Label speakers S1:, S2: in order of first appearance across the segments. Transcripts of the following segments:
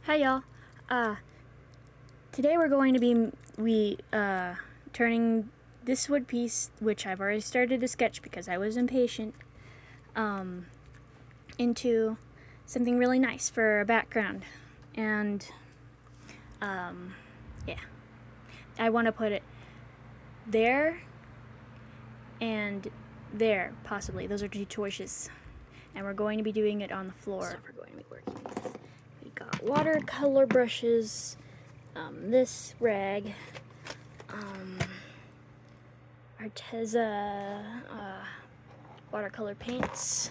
S1: Hi y'all. Today we're going to be turning this wood piece, which I've already started to sketch because I was impatient, into something really nice for a background. And yeah, I want to put it there and there, possibly. Those are two choices. And we're going to be doing it on the floor. Stuff we're going to be working with. We got watercolor brushes, this rag, Arteza watercolor paints,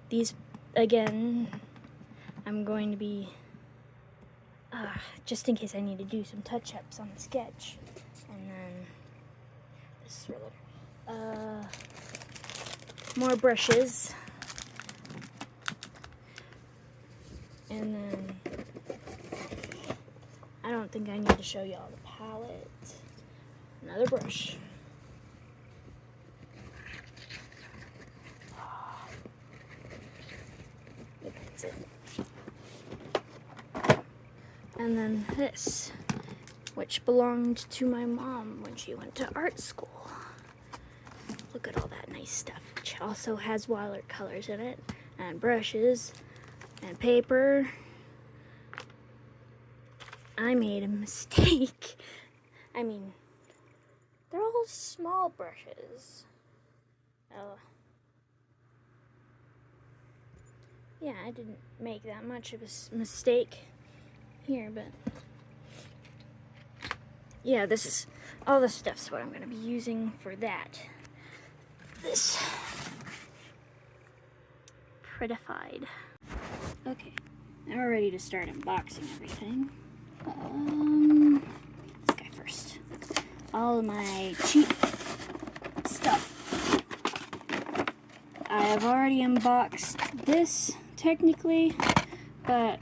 S1: these, again, I'm going to be, just in case I need to do some touch-ups on the sketch, and then this roller, more brushes, and then I don't think I need to show y'all the palette. Another brush. That's it. And then this, which belonged to my mom when she went to art school. Look at all that nice stuff, which also has watercolors in it, and brushes, and paper. I made a mistake. I mean, they're all small brushes. Yeah, I didn't make that much of a mistake here, but yeah, this is all the stuff's what I'm going to be using for that. This prettified. Okay, now we're ready to start unboxing everything. This guy first. All of my cheap stuff. I have already unboxed this, technically, but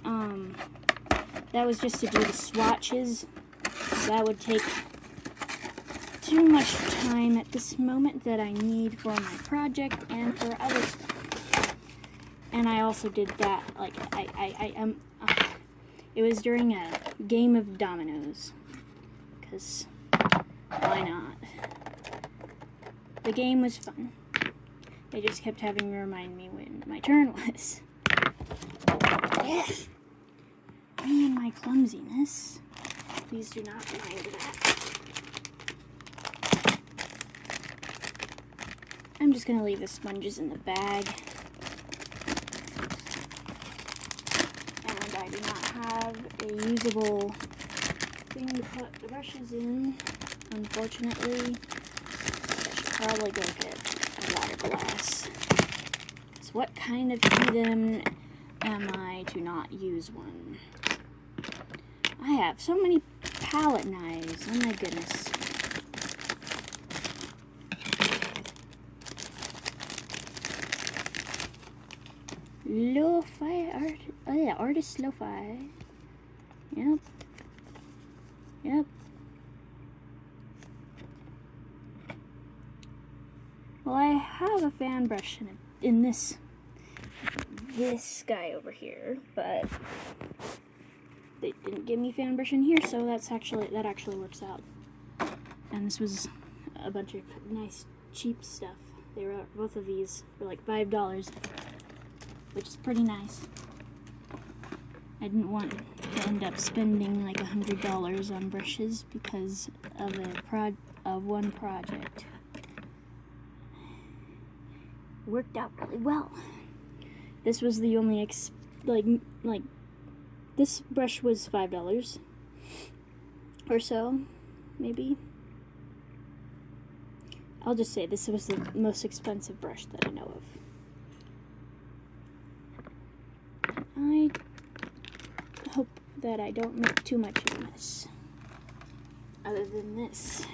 S1: that was just to do the swatches. So that would take too much time at this moment that I need for my project and for other stuff. And I also did that, like, it was during a game of dominoes, because why not? The game was fun. They just kept having to remind me when my turn was. Yeah. Me and my clumsiness. Please do not mind that. I'm just gonna leave the sponges in the bag. And I do not have a usable thing to put the brushes in, unfortunately. I should probably go get a water glass. So what kind of heathen am I to not use one? I have so many palette knives. Oh my goodness. Lo-fi art. Oh yeah, artist lo-fi. Yep. Yep. Well, I have a fan brush in this guy over here, but they didn't give me fan brush in here, so that actually works out. And this was a bunch of nice cheap stuff. They were both of these for like $5, which is pretty nice. I didn't want to end up spending like $100 on brushes because of one project. Worked out really well. This was the only this brush was $5 or so, maybe. I'll just say this was the most expensive brush that I know of. I hope that I don't make too much of a mess. Other than this,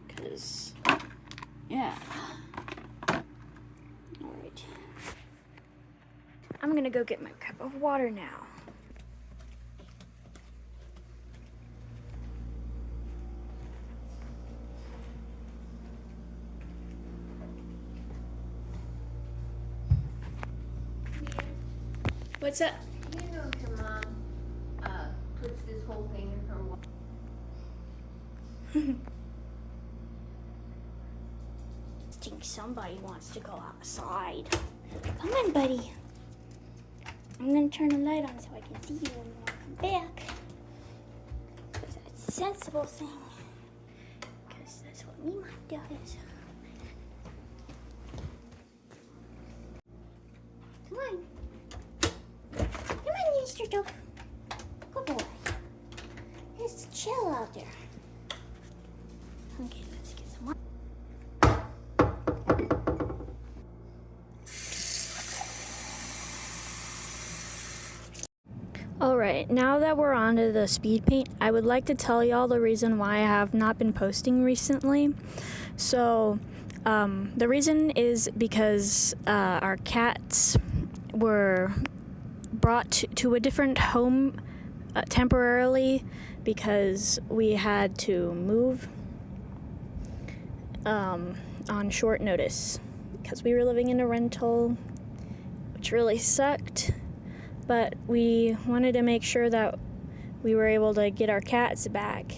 S1: because yeah. Alright. I'm gonna go get my cup of water now. What's up?
S2: You know your mom puts this whole thing in her wall.
S1: Think somebody wants to go outside. Come on, buddy. I'm gonna turn the light on so I can see you when you come back. Because that's a sensible thing. Because that's what me mom does. Come on. Come on, Mr. Dog. Good boy. It's chill out there. Okay, let's get some water. Alright, now that we're on to the speed paint, I would like to tell y'all the reason why I have not been posting recently. So, the reason is because our cats were brought to a different home temporarily because we had to move on short notice because we were living in a rental, which really sucked. But we wanted to make sure that we were able to get our cats back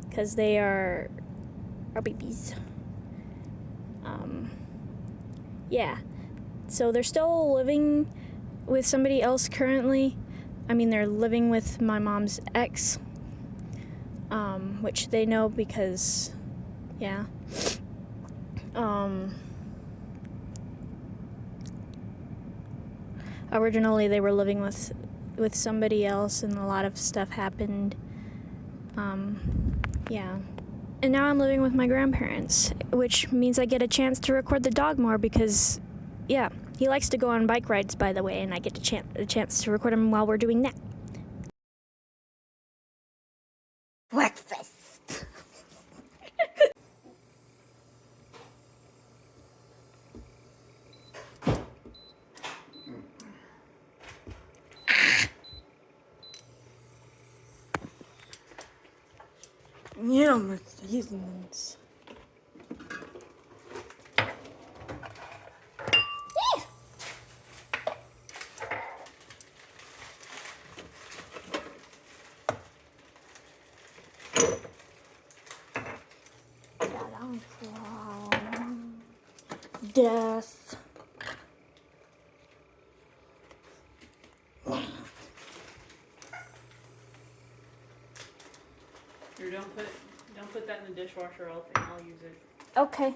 S1: because they are our babies. Yeah. So they're still living with somebody else currently. I mean, they're living with my mom's ex, which they know because, yeah. Originally, they were living with somebody else, and a lot of stuff happened. Yeah. And now I'm living with my grandparents, which means I get a chance to record the dog more because, yeah, he likes to go on bike rides, by the way, and I get a chance to record him while we're doing that.
S2: Breakfast.
S1: Yeah, Mr. Heathens. Death.
S3: Or don't put that in the dishwasher. I'll use it.
S1: Okay.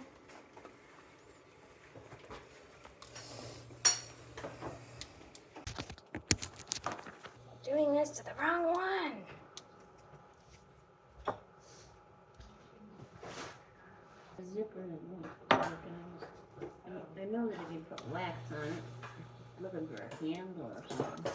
S1: Doing this to the wrong one.
S2: A zipper and I know that if you put wax on it, looking for a handle or something.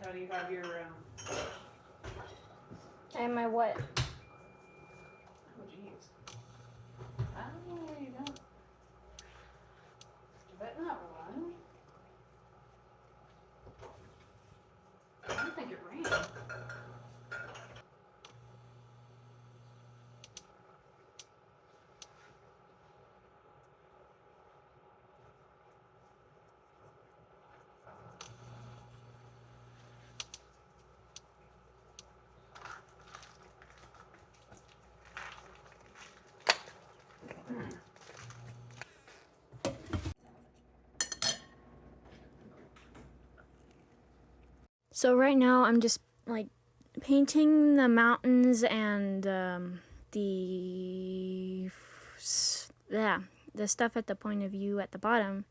S3: How do you have your
S1: And my what?
S3: oh jeez. I don't know where you got. Did that not run? I don't think it ran.
S1: So right now I'm just like painting the mountains and the stuff at the point of view at the bottom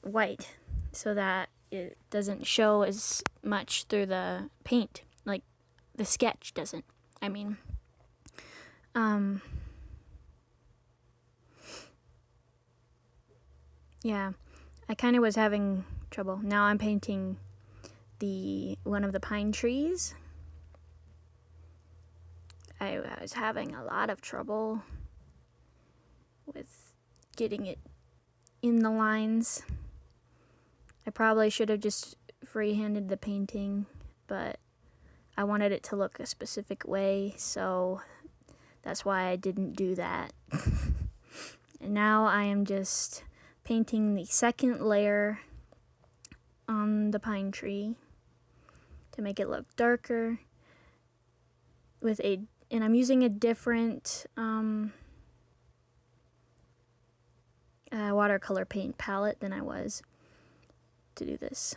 S1: white so that it doesn't show as much through the paint, like the sketch doesn't. I mean, yeah, I kind of was having trouble. Now I'm painting one of the pine trees. I was having a lot of trouble with getting it in the lines. I probably should have just freehanded the painting, but I wanted it to look a specific way, so that's why I didn't do that. And now I am just painting the second layer on the pine tree to make it look darker and I'm using a different watercolor paint palette than I was to do this.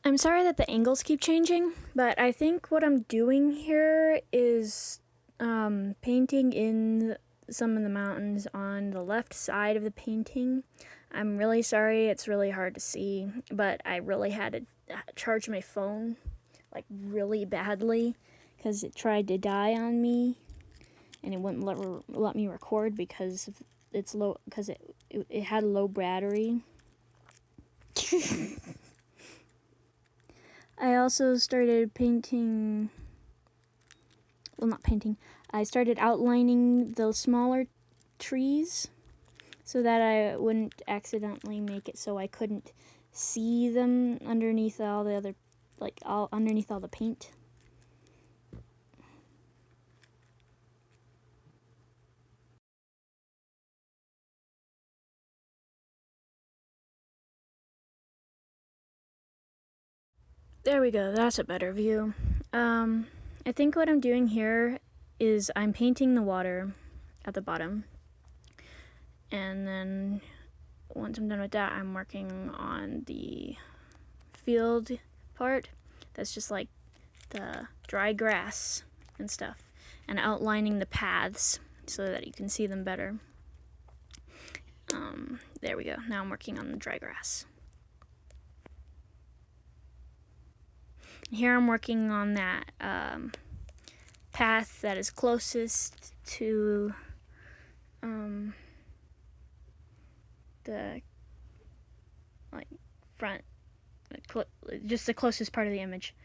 S1: I'm sorry that the angles keep changing, but I think what I'm doing here is painting in some of the mountains on the left side of the painting. I'm really sorry, it's really hard to see, but I really had to charge my phone like really badly because it tried to die on me and it wouldn't let me record because of it's low, because it had a low battery. I also started painting, well, not painting, I started outlining the smaller trees so that I wouldn't accidentally make it so I couldn't see them underneath all the other, underneath all the paint. There we go, that's a better view. I think what I'm doing here is I'm painting the water at the bottom, and then once I'm done with that, I'm working on the field part. That's just like the dry grass and stuff, and outlining the paths so that you can see them better. There we go, now I'm working on the dry grass. Here I'm working on that path that is closest to the front, just the closest part of the image.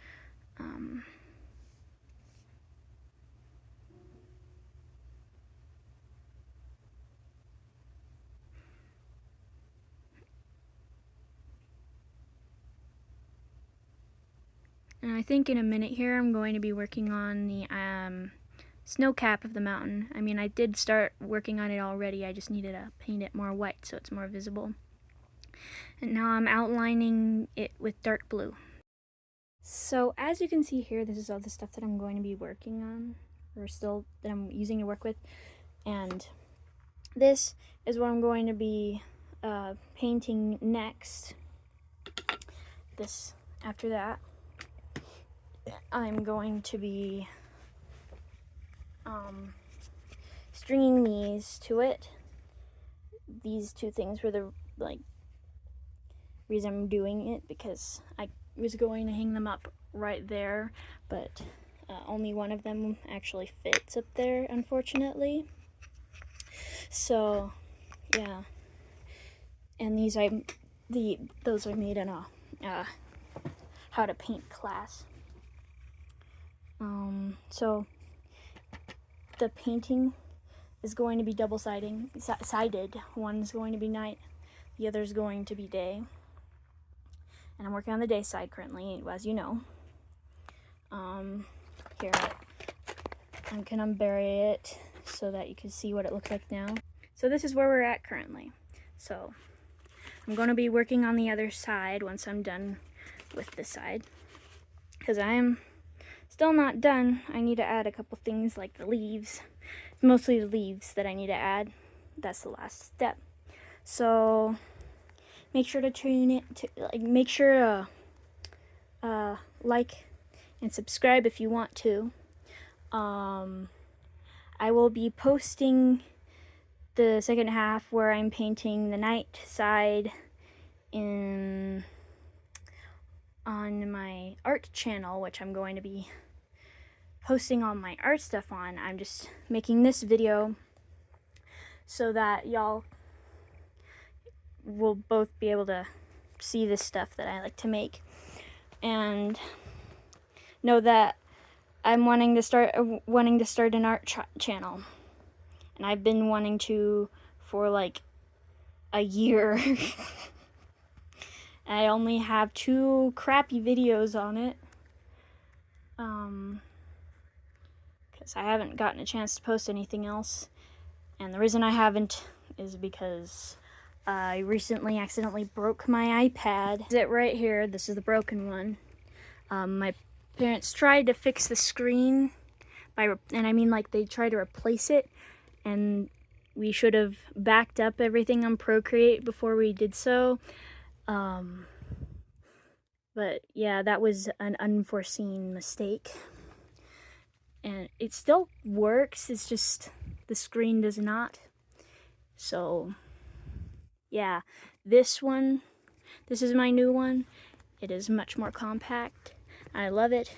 S1: And I think in a minute here I'm going to be working on the snow cap of the mountain. I mean, I did start working on it already, I just needed to paint it more white so it's more visible. And now I'm outlining it with dark blue. So as you can see here, this is all the stuff that I'm going to be working on, or still that I'm using to work with. And this is what I'm going to be painting next. After that, I'm going to be stringing these to it. These two things were the reason I'm doing it, because I was going to hang them up right there, but only one of them actually fits up there, unfortunately. So yeah, and those are made in a how to paint class. So the painting is going to be double-sided. One's going to be night, the other's going to be day. And I'm working on the day side currently, as you know. Here, I can unbury it so that you can see what it looks like now. So this is where we're at currently. So I'm going to be working on the other side once I'm done with this side, because I am still not done. I need to add a couple things like the leaves. It's mostly the leaves that I need to add. That's the last step. So make sure to tune it to, like, make sure to like and subscribe if you want to. I will be posting the second half where I'm painting the night side on my art channel, which I'm going to be posting all my art stuff on. I'm just making this video so that y'all will both be able to see the stuff that I like to make, and know that I'm wanting to start an art channel, and I've been wanting to for like a year. I only have 2 crappy videos on it, because I haven't gotten a chance to post anything else, and the reason I haven't is because I recently accidentally broke my iPad. It right here. This is the broken one. My parents tried to fix the screen and I mean, like, they tried to replace it, and we should have backed up everything on Procreate before we did so. But yeah, that was an unforeseen mistake. And it still works, it's just the screen does not. So yeah, this is my new one. It is much more compact. I love it.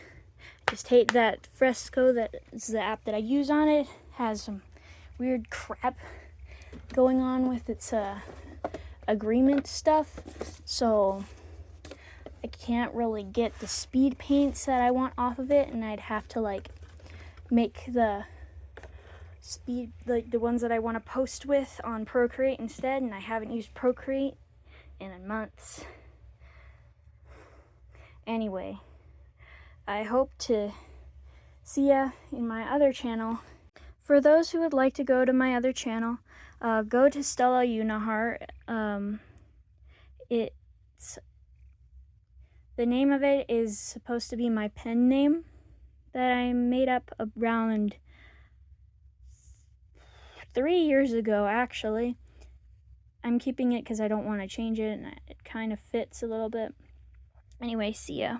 S1: I just hate that Fresco, that is the app that I use on it, has some weird crap going on with its agreement stuff. So I can't really get the speed paints that I want off of it, and I'd have to like make the speed, like the ones that I want to post with, on Procreate instead, and I haven't used Procreate in months. Anyway, I hope to see ya in my other channel. For those who would like to go to my other channel, go to Stella Unihar. The name of it is supposed to be my pen name that I made up around 3 years ago, actually. I'm keeping it because I don't want to change it, and it kind of fits a little bit. Anyway, see ya.